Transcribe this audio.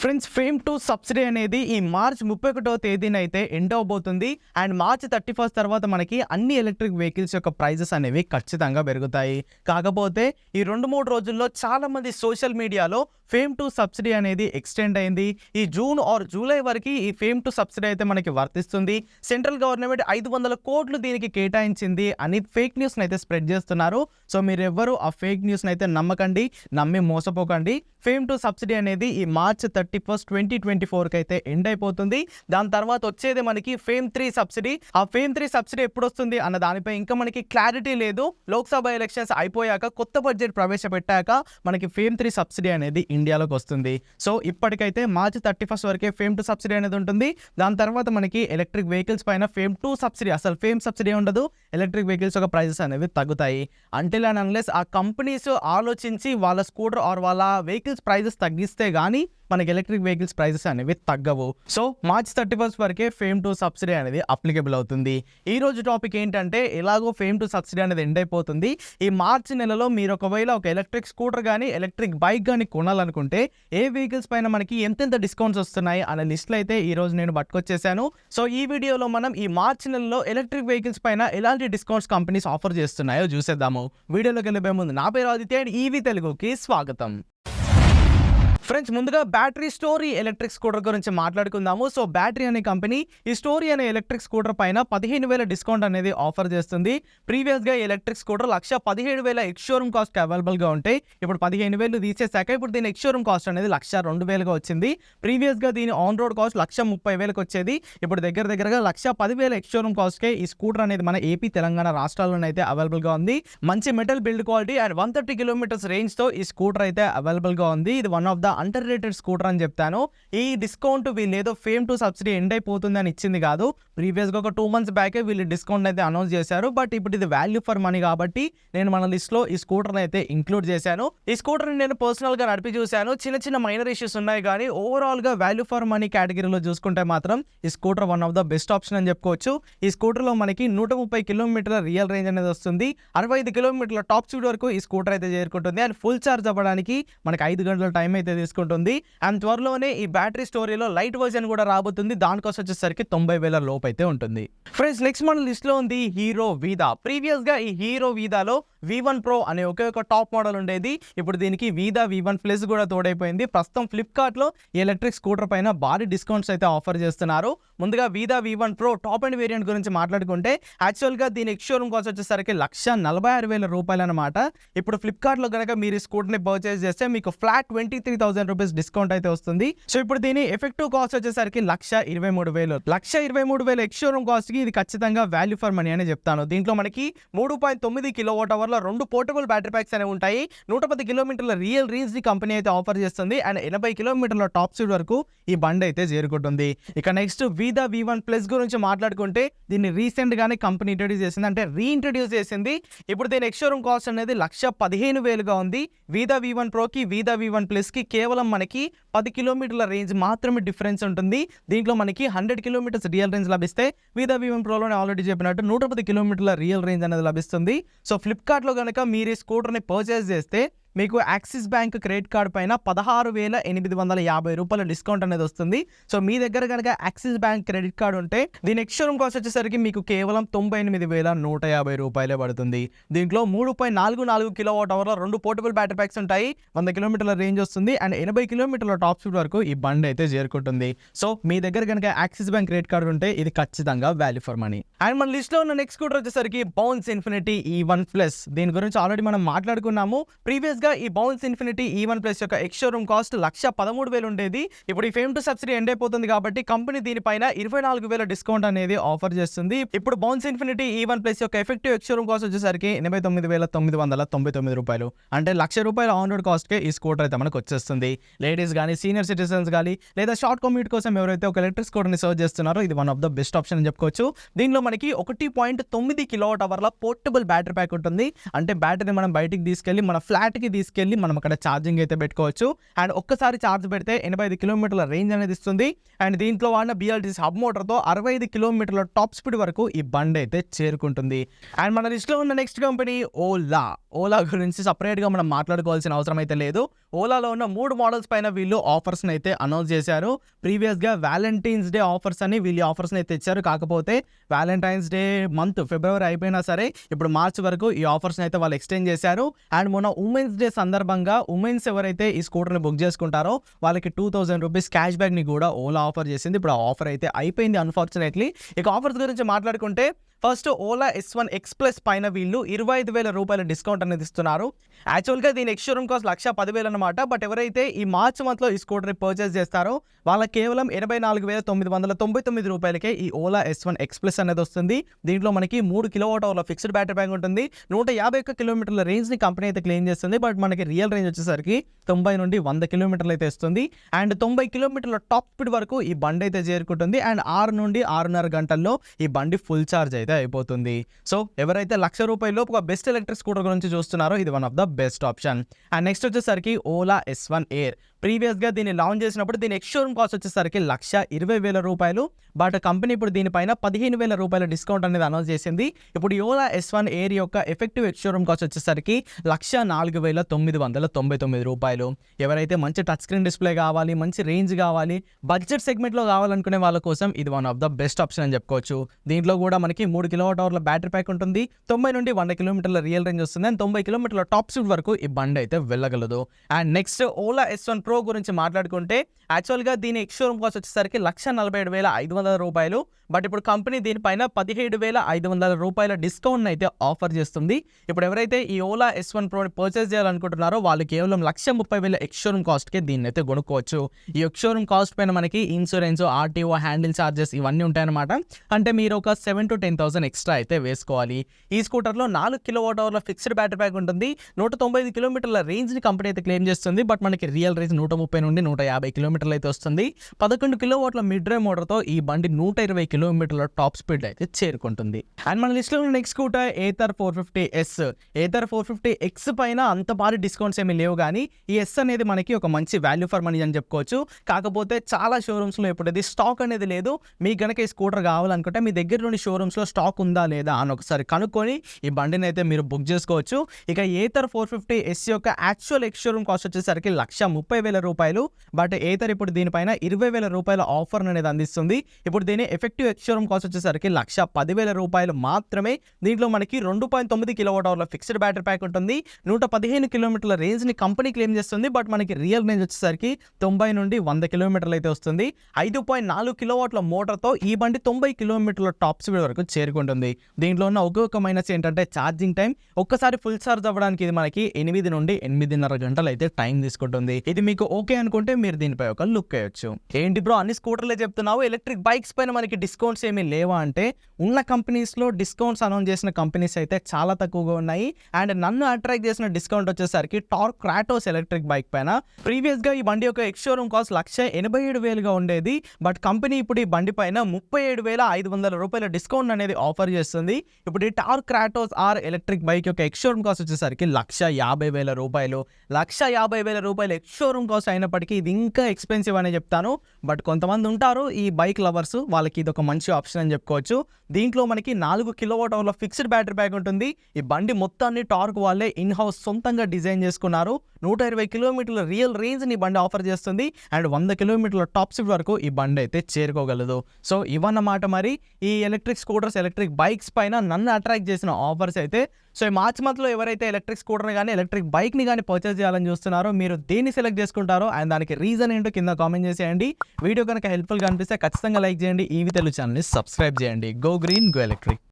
Friends, fame 2 subsidy అనేది ఈ March 31వ తేదీన అయితే ఎండ్ అవబోతుంది. అండ్ మార్చ్ 31 తర్వాత మనకి అన్ని ఎలక్ట్రిక్ వెహికల్స్ యొక్క ప్రైజెస్ అనేవి ఖచ్చితంగా పెరుగుతాయి. కాకపోతే ఈ 2-3 రోజుల్లో చాలా మంది సోషల్ మీడియాలో ఫేమ్ 2 సబ్సిడీ అనేది ఎక్స్టెండ్ అయింది. ఈ జూన్ ఆర్ జూలై వరకు ఈ ఫేమ్ 2 సబ్సిడీ అయితే మనకి వర్తిస్తుంది. సెంట్రల్ గవర్నమెంట్ 500 కోట్లు దీనికి కేటాయించింది అని ఫేక్ న్యూస్ అయితే స్ప్రెడ్ చేస్తున్నారు. సో మీరెవ్వరూ ఆ ఫేక్ న్యూస్ అయితే నమ్మకండి, నమ్మి మోసపోకండి. ఫేమ్ 2 సబ్సిడీ అనేది ఈ మార్చ్ 31, 2024 అయితే ఎండ్ అయిపోతుంది. దాని తర్వాత వచ్చేది మనకి ఫేమ్ 3 సబ్సిడీ. ఆ ఫేమ్ 3 సబ్సిడీ ఎప్పుడు వస్తుంది అన్న దానిపై ఇంకా మనకి క్లారిటీ లేదు. లోక్సభ ఎలక్షన్స్ అయిపోయాక కొత్త బడ్జెట్ ప్రవేశపెట్టాక మనకి ఫేమ్ 3 సబ్సిడీ అనేది ఇండియాలోకి వస్తుంది. సో ఇప్పటికైతే మార్చ్ 31 వరకే ఫేమ్ 2 సబ్సిడీ అనేది ఉంటుంది. దాని తర్వాత మనకి ఎలక్ట్రిక్ వెహికల్స్ పైన ఫేమ్ 2 సబ్సిడీ, అసలు ఫేమ్ సబ్సిడీ ఉండదు. ఎలక్ట్రిక్ వెహికల్స్ యొక్క ప్రైజెస్ అనేవి తగ్గుతాయి. అంటిల్ అండ్ అన్లెస్ ఆ కంపెనీస్ ఆలోచించి వాళ్ళ స్కూటర్ ఆర్ వాళ్ళ వెహికల్స్ ప్రైజెస్ తగ్గిస్తే కానీ మనకి ఎలక్ట్రిక్ వెహికల్స్ ప్రైజెస్ అనేవి తగ్గవు. సో మార్చ్ 31 వరకే ఫేమ్ 2 సబ్సిడీ అనేది అప్లికేబుల్ అవుతుంది. ఈ రోజు టాపిక్ ఏంటంటే, ఎలాగో ఫేమ్ 2 సబ్సిడీ అనేది ఎండ్ అయిపోతుంది. ఈ మార్చి నెలలో మీరు ఒకవేళ ఒక ఎలక్ట్రిక్ స్కూటర్ కానీ ఎలక్ట్రిక్ బైక్ కానీ కొనాలనుకుంటే ఏ వెహికల్స్ పైన మనకి ఎంతెంత డిస్కౌంట్స్ వస్తున్నాయి అనే లిస్టులు అయితే ఈ రోజు నేను పట్టుకొచ్చేసాను. సో ఈ వీడియోలో మనం ఈ మార్చి నెలలో ఎలక్ట్రిక్ వెహికల్స్ పైన ఎలాంటి డిస్కౌంట్స్ కంపెనీస్ ఆఫర్ చేస్తున్నాయో చూసేద్దాము. వీడియోలోకి వెళ్ళే ముందు నా పేరు ఆదిత్య అండ్ ఈవీ తెలుగుకి స్వాగతం. ఫ్రెండ్స్, ముందుగా బ్యాటరీ స్టోరీ ఎలక్ట్రిక్ స్కూటర్ గురించి మాట్లాడుకుందాము. సో బ్యాటరీ అనే కంపెనీ ఈ స్టోరీ అనే ఎలక్ట్రిక్ స్కూటర్ పైన 15,000 డిస్కౌంట్ అనేది ఆఫర్ చేస్తుంది. ప్రీవియస్గా electric scooter 1,17,000 ex showroom cost అవైలబుల్గా ఉంటాయి. ఇప్పుడు 15,000 తీసేసాక ఇప్పుడు దీని ఎక్స్ షోరూమ్ కాస్ట్ అనేది 1,02,000గా వచ్చింది. ప్రీవియస్గా దీని ఆన్ రోడ్ కాస్ట్ 1,30,000కి వచ్చేది. ఇప్పుడు దగ్గరగా 1,10,000 ఎక్స్ షోరూమ్ కాస్ట్కే ఈ స్కూటర్ అనేది మన ఏపీ, తెలంగాణ రాష్ట్రాల్లోనే అయితే అవైలబుల్గా ఉంది. మంచి metal build quality and 130 kilometres రేంజ్తో ఈ స్కూటర్ అయితే అవైలబుల్గా ఉంది. ఇది one of the underrated scooter అని చెప్తాను. ఈ డిస్కౌంట్ వీళ్ళు ఏదో ఫేమ్ 2 సబ్సిడీ ఎండ్ అయిపోతుంది అని ఇచ్చింది కాదు. ప్రీవియస్గా ఒక 2 months బ్యాకే వీళ్ళు డిస్కౌంట్ అయితే అనౌన్స్ చేశారు. బట్ ఇప్పుడు ఇది వాల్యూ ఫర్ మనీ కాబట్టి నేను మన లిస్ట్లో ఈ స్కూటర్ అయితే ఇంక్లూడ్ చేశాను. ఈ స్కూటర్ నేను పర్సనల్ గా నడిపి చూశాను. చిన్న మైనర్ ఇష్యూస్ ఉన్నాయి కానీ ఓవరాల్ గా వాల్యూ ఫర్ మనీ కేటగిరీలో చూసుకుంటే మాత్రం ఈ scooter one of the best option అని చెప్పుకోవచ్చు. ఈ స్కూటర్ లో మనకి 130 కిలోమీటర్ల రియల్ రేంజ్ అనేది వస్తుంది. 65 కిలోమీటర్ల టాప్ స్పీడ్ వరకు ఈ స్కూటర్ అయితే చేరుకుంటుంది. అండ్ ఫుల్ ఛార్జ్ అవ్వడానికి మనకి 5 గంటల టైం అయితే తీసుకుంటుంది. అండ్ త్వరలోనే ఈ బ్యాటరీ స్టోరీలో లైట్ వర్జన్ కూడా రాబోతుంది. దానికోసం వచ్చేసరికి 90,000 లోపు అయితే ఉంటుంది. ఫ్రెండ్స్, నెక్స్ట్ మన లిస్ట్ లో ఉంది హీరో వీదా. ప్రీవియస్ గా ఈ హీరో వీదాలో V1 Pro అనే ఒకే ఒక టాప్ మోడల్ ఉండేది. ఇప్పుడు దీనికి వీదా V1 Plus కూడా తోడైపోయింది. ప్రస్తుతం ఫ్లిప్కార్ట్ లో ఎలక్ట్రిక్ స్కూటర్ పైన భారీ డిస్కౌంట్స్ అయితే ఆఫర్ చేస్తున్నారు. ముందుగా వీదా V1 Pro top and variant గురించి మాట్లాడుకుంటే, యాక్చువల్ గా దీని ఎక్స్ షోరూమ్ కాస్ట్ వచ్చేసరికి 1,46,000 రూపాయలు అనమాట. ఇప్పుడు ఫ్లిప్కార్ట్ లో కనుక మీరు ఈ స్కూటర్ ని పర్చేస్ చేస్తే మీకు ఫ్లాట్ 23,000 రూపీస్ డిస్కౌంట్ అయితే వస్తుంది. సో ఇప్పుడు దీని ఎఫెక్టివ్ కాస్ట్ వచ్చేసరికి 1,23,000. 1,23,000 ఎక్స్ షోరూమ్ కాస్ట్ కి ఇది ఖచ్చితంగా వాల్యూ ఫర్ మనీ అని చెప్తాను. దీంట్లో మనకి 3.9 kWh 2 పోర్టబుల్ బ్యాటరీ ప్యాక్స్ అనేవి ఉంటాయి. 110 కిలోమీటర్ల రియల్ రేంజ్ ని కంపెనీ అయితే ఆఫర్ చేస్తుంది. అండ్ 80 కిలోమీటర్ల టాప్ స్పీడ్ వరకు ఈ బండి అయితే చేరుకుంటుంది. ఇక నెక్స్ట్ వీదా V1 Plus గురించి మాట్లాడుకుంటే, దీన్ని రీసెంట్ గానే కంపెనీ ఇంట్రడ్యూస్ చేసింది, అంటే రీఇంట్రడ్యూస్ చేసింది. ఇప్పుడు దీని ఎక్స్ షోరూమ్ కాస్ట్ అనేది 1,15,000గా ఉంది. వీదా V1 Pro కి వీదా V1 Plus కి కేవలం మనకి 10 కిలోమీటర్ల రేంజ్ మాత్రమే డిఫరెన్స్ ఉంటుంది. దీంట్లో మనకి 100 కిలోమీటర్స్ రియల్ రేంజ్ లభిస్తే, వీదా V1 Proలోనే ఆల్రెడీ చెప్పినట్టు 110 కిలోమీటర్ల రియల్ రేంజ్ అనేది లభిస్తుంది. సో ఫ్లిప్కార్ట్ లో కనుక మీరు ఈ స్కూటర్ని పర్చేస్ చేస్తే మీకు యాక్సిస్ బ్యాంక్ క్రెడిట్ కార్డ్ పైన 16,850 రూపాయల డిస్కౌంట్ అనేది వస్తుంది. సో మీ దగ్గర కనుక యాక్సిస్ బ్యాంక్ క్రెడిట్ కార్డ్ ఉంటే దీని ఎక్స్ షోరూమ్ కాస్ట్ వచ్చేసరికి మీకు కేవలం 98,150 రూపాయలే పడుతుంది. దీంట్లో 3.44 kWh 2 పోర్టబుల్ బ్యాటరీ ప్యాక్స్ ఉంటాయి. 100 కిలోమీటర్ల రేంజ్ వస్తుంది. అండ్ 80 కిలోమీటర్ల టాప్ స్పీడ్ వరకు ఈ బండి అయితే చేరుకుంటుంది. సో మీ దగ్గర కనుక యాక్సిస్ బ్యాంక్ క్రెడిట్ కార్డ్ ఉంటే ఇది ఖచ్చితంగా వాల్యూ ఫర్ మనీ. అండ్ మన లిస్ట్ లో ఉన్న నెక్స్ట్ స్కూటర్ వచ్చేసరికి బౌన్స్ ఇన్ఫినిటీ E1 Plus. దీని గురించి ఆల్రెడీ మనం మాట్లాడుకున్నాము. ప్రీవియస్ గా ఈ బౌన్స్ ఇన్ఫినిటీ E1 Plus యొక్క ఎక్స్ షోరూమ్ కాస్ట్ 1,13,000 ఉండేది. ఇప్పుడు ఈ ఫేమ్ 2 సబ్సిడీ ఎండ్ అయిపోతుంది కాబట్టి కంపెనీ దీనిపైన 24,000 డిస్కౌంట్ అనేది ఆఫర్ చేస్తుంది. ఇప్పుడు బౌన్స్ ఇన్ఫినిటీ E1 Plus యొక్క ఎఫెక్టివ్ ఎక్స్ షోరూమ్ కాస్ట్ వచ్చేసరికి 89,999 రూపాయలు. అంటే 1,00,000 రూపాయల ఆన్ రోడ్ కాస్ట్ కే ఈ స్కూటర్ అయితే మనకు వచ్చేస్తుంది. లేడీస్ కానీ, సీనియర్ సిటిజన్స్ కానీ, లేదా షార్ట్ కమ్యూట్ కోసం ఎవరైతే ఒక ఎలక్ట్రిక్ స్కూటర్ ని సర్చ్ చేస్తున్నారో ఇది one of the best option అని చెప్పుకోవచ్చు. దీనిలో మనకి 1.9 kWh పోర్టబుల్ బ్యాటరీ ప్యాక్ ఉంటుంది. అంటే బ్యాటరీ మనం బయటికి తీసుకెళ్లి మన ఫ్లాట్ కి ఇంట్లోకి తీసుకెళ్ళి మనం అక్కడ ఛార్జింగ్ అయితే పెట్టుకోవచ్చు. అండ్ ఒక్కసారి ఛార్జ్ పెడితే 85 కిలోమీటర్ల రేంజ్ అనేది ఇస్తుంది. అండ్ దీంట్లో వాడిన BLDC హబ్ మోటార్తో 65 కిలోమీటర్ల టాప్ స్పీడ్ వరకు ఈ బండి అయితే చేరుకుంటుంది. అండ్ మన లిస్ట్లో ఉన్న నెక్స్ట్ కంపెనీ ఓలా గురించి సపరేట్గా మనం మాట్లాడుకోవాల్సిన అవసరం అయితే లేదు. ఓలాలో ఉన్న 3 మోడల్స్ పైన వీళ్ళు ఆఫర్స్ని అయితే అనౌన్స్ చేశారు. ప్రీవియస్గా వ్యాలంటైన్స్ డే ఆఫర్స్ అని వీళ్ళు ఆఫర్స్ని అయితే ఇచ్చారు. కాకపోతే వ్యాలంటైన్స్ డే మంత్ ఫిబ్రవరి అయిపోయినా సరే ఇప్పుడు మార్చ్ వరకు ఈ ఆఫర్స్ని అయితే వాళ్ళు ఎక్స్టెండ్ చేశారు. అండ్ మొన్న ఉమెన్స్ డే సందర్భంగా ఉమెన్స్ ఎవరైతే ఈ స్కూటర్ని బుక్ చేసుకుంటారో వాళ్ళకి 2000 రూపీస్ క్యాష్ బ్యాక్ని కూడా ఓలా ఆఫర్ చేసింది. ఇప్పుడు ఆ ఆఫర్ అయితే అయిపోయింది అన్ఫార్చునేట్లీ. ఇక ఆఫర్స్ గురించి మాట్లాడుకుంటే first Ola S1 X Plus పైన వీళ్ళు 25,000 రూపాయల డిస్కౌంట్ అనేది ఇస్తున్నారు. యాక్చువల్గా దీని ఎక్స్షోరూమ్ కాస్ట్ 1,10,000 అనమాట. బట్ ఎవరైతే ఈ మార్చ్ మంత్లో ఈ స్కూటర్ని పర్చేస్ చేస్తారో వాళ్ళకి కేవలం 84,999 రూపాయలకే ఈ ఓలా S1 X Plus అనేది వస్తుంది. దీంట్లో మనకి 3 kWh ఫిక్స్డ్ బ్యాటరీ బ్యాక్ ఉంటుంది. 151 కిలోమీటర్ల రేంజ్ని కంపెనీ అయితే క్లెయిమ్ చేస్తుంది. బట్ మనకి రియల్ రేంజ్ వచ్చేసరికి 90 నుండి 100 కిలోమీటర్లు అయితే ఇస్తుంది. అండ్ 90 కిలోమీటర్ల టాప్ స్పీడ్ వరకు ఈ బండి అయితే చేరుకుంటుంది. అండ్ 6 నుండి 6.5 గంటల్లో ఈ బండి ఫుల్ ఛార్జ్ అయితే అయిపోతుంది. సో ఎవరైతే ₹1,00,000 లోపు ఒక బెస్ట్ ఎలక్ట్రిక్ స్కూటర్ గురించి చూస్తున్నారో ఇది one of the best option. And next వచ్చేసరికి ఓలా S1 Air. ప్రీవియస్గా దీన్ని లాంచ్ చేసినప్పుడు దీని ఎక్స్షోరూమ్ కాస్ట్ వచ్చేసరికి 1,20,000 రూపాయలు. బట్ కంపెనీ ఇప్పుడు దీనిపైన 15,000 రూపాయల డిస్కౌంట్ అనేది అనౌన్స్ చేసింది. ఇప్పుడు ఈ ఓలా S1 Air యొక్క ఎఫెక్టివ్ ఎక్స్షోరూమ్ కాస్ట్ వచ్చేసరికి 1,04,999 రూపాయలు. ఎవరైతే మంచి టచ్ స్క్రీన్ డిస్ప్లే కావాలి, మంచి రేంజ్ కావాలి, బడ్జెట్ సెగ్మెంట్లో కావాలనుకునే వాళ్ళ కోసం ఇది one of the best option అని చెప్పుకోవచ్చు. దీంట్లో కూడా మనకి 3 kWh బ్యాటరీ ప్యాక్ ఉంటుంది. 90 నుండి 100 కిలోమీటర్ల రియల్ రేంజ్ వస్తుంది. అండ్ 90 కిలోమీటర్ల టాప్ స్పీడ్ వరకు ఈ బండి అయితే వెళ్ళగలదు. And next Ola S1 Pro గురించి మాట్లాడుకుంటే యాక్చువల్గా దీని ఎక్స్షోరూమ్ కాస్ట్ వచ్చేసరికి 1,47,500 రూపాయలు. బట్ ఇప్పుడు కంపెనీ దీనిపైన 17,500 రూపాయల డిస్కౌంట్ అయితే ఆఫర్ చేస్తుంది. ఇప్పుడు ఎవరైతే ఈ ఓలా S1 Pro పర్చేస్ చేయాలనుకుంటున్నారో వాళ్ళు కేవలం 1,30,000 ఎక్స్షోరూమ్ కాస్ట్కే దీన్ని అయితే కొనుక్కోవచ్చు. ఈ ఎక్స్షోరూమ్ కాస్ట్ పైన మనకి ఇన్సూరెన్స్, RTO, హ్యాండిల్ ఛార్జెస్ ఇవన్నీ ఉంటాయన్నమాట. అంటే మీరు ఒక 7,000 to 10,000 ఎక్స్ట్రా అయితే వేసుకోవాలి. ఈ స్కూటర్లో 4 kWh ఫిక్స్డ్ బ్యాటరీ ప్యాక్ ఉంటుంది. 195 కిలోమీటర్ల రేంజ్ని కంపెనీ అయితే క్లెయిమ్ చేస్తుంది. బట్ మనకి రియల్ రేంజ్ 130 నుండి 150 కిలోమీటర్లు అయితే వస్తుంది. 11 kW మిడ్ డ్రైవ్ మోటార్తో ఈ బండి 120 కిలోమీటర్ల టాప్ స్పీడ్ అయితే చేరుకుంటుంది. అండ్ మన లిస్ట్లో ఉన్న next scooter Ather 450S. Ather 450X పైన అంత భారీ డిస్కౌంట్స్ ఏమీ లేవు, కానీ ఈ S అనేది మనకి ఒక మంచి వాల్యూ ఫర్ మనీ అని చెప్పుకోవచ్చు. కాకపోతే చాలా షోరూమ్స్లో ఇప్పుడు ఇది స్టాక్ అనేది లేదు. మీకు కనుక ఈ స్కూటర్ కావాలనుకుంటే మీ దగ్గర నుండి షోరూమ్స్లో స్టాక్ ఉందా లేదా అని ఒకసారి కనుక్కొని ఈ బండిని అయితే మీరు బుక్ చేసుకోవచ్చు. ఇక Ather 450S యొక్క యాక్చువల్ ఎక్స్షోరూమ్ కాస్ట్ వచ్చేసరికి 1,30,000 రూపాయలు. బట్ Ather ఇప్పుడు దీనిపైన 20,000 రూపాయల ఆఫర్ అనేది అందిస్తుంది. ఇప్పుడు దీని ఎఫెక్టివ్ ఎక్స్షోరూమ్ కాస్ట్ వచ్చేసరికి 1,10,000 రూపాయలు మాత్రమే. దీంట్లో మనకి 2.9 kWh ఫిక్స్డ్ బ్యాటరీ ప్యాక్ ఉంటుంది. 115 కిలోమీటర్ల రేంజ్ని కంపెనీ క్లెయిమ్ చేస్తుంది. బట్ మనకి రియల్ రేంజ్ వచ్చేసరికి 90 నుండి 100 కిలోమీటర్లు అయితే వస్తుంది. 5.4 కిలోవాట్ల మోటార్తో ఈ బండి 90 కిలోమీటర్ల టాప్ స్పీడ్ వరకు చేరుకుంటుంది. దీంట్లో ఉన్న ఒక్కొక్క మైనస్ ఏంటంటే ఛార్జింగ్ టైం. ఒక్కసారి ఫుల్ ఛార్జ్ అవ్వడానికి ఇది మనకి 8 నుండి 8.5 గంటలు అయితే టైం తీసుకుంటుంది. ఇది మీకు ఓకే అనుకుంటే మీరు దీనిపై ఒక లుక్ వేయొచ్చు. ఏంటి బ్రో అన్ని స్కూటర్లే చెప్తున్నావు, ఎలక్ట్రిక్ బైక్స్ పైన మనకి డిస్కౌంట్స్ ఏమీ లేవా అంటే, ఉన్న కంపెనీస్లో డిస్కౌంట్స్ అనౌన్స్ చేసిన కంపెనీస్ అయితే చాలా తక్కువగా ఉన్నాయి. అండ్ నన్ను అట్రాక్ట్ చేసిన డిస్కౌంట్ వచ్చేసరికి టార్క్ క్రాటోస్ ఎలక్ట్రిక్ బైక్ పైన. ప్రీవియస్గా ఈ బండి యొక్క ఎక్స్షోరూమ్ కాస్ట్ 1,87,000గా ఉండేది. బట్ కంపెనీ ఇప్పుడు ఈ బండి పైన 37,500 రూపాయల డిస్కౌంట్ అనేది ఆఫర్ చేస్తుంది. ఇప్పుడు ఈ Tork Kratos R electric bike యొక్క ఎక్స్షోరూమ్ కాస్ట్ వచ్చేసరికి 1,50,000 రూపాయలు. 1,50,000 రూపాయలు ఎక్స్షోరూమ్ కాస్ట్ అయినప్పటికీ ఇది ఇంకా ఎక్స్పెన్సివ్ అనే చెప్తాను. బట్ కొంతమంది ఉంటారు ఈ బైక్ లవర్స్, వాళ్ళకి ఇది ఒక మంచి ఆప్షన్ అని చెప్పుకోవచ్చు. దీంట్లో మనకి 4 kWh ఫిక్స్డ్ బ్యాటరీ ప్యాక్ ఉంటుంది. ఈ బండి మొత్తాన్ని టార్క్ వాళ్ళే ఇన్ హౌస్ సొంతంగా డిజైన్ చేసుకున్నారు. 120 కిలోమీటర్ల రియల్ రేంజ్ని బండి ఆఫర్ చేస్తుంది. అండ్ 100 కిలోమీటర్ల టాప్ స్పీడ్ వరకు ఈ బండి అయితే చేరుకోగలదు. సో ఇవన్నమాట మరి ఈ ఎలక్ట్రిక్ స్కూటర్స్, ఎలక్ట్రిక్ బైక్స్ పైన నన్ను అట్రాక్ట్ చేసిన ఆఫర్స్ అయితే. సో ఈ మార్చ్ మంత్లో ఎవరైతే ఎలక్ట్రిక్ స్కూటర్ని కానీ ఎలక్ట్రిక్ బైక్ని కానీ పర్చేస్ చేయాలని చూస్తున్నారో మీరు దేన్ని సెలెక్ట్ చేసుకుంటారో అండ్ దానికి రీజన్ ఏంటో కింద కామెంట్ చేసేయండి. వీడియో కనుక హెల్ప్ఫుల్గా అనిపిస్తే ఖచ్చితంగా లైక్ చేయండి. ఈవీ తెలుగు ఛానల్ని సబ్స్క్రైబ్ చేయండి. Go green, go electric.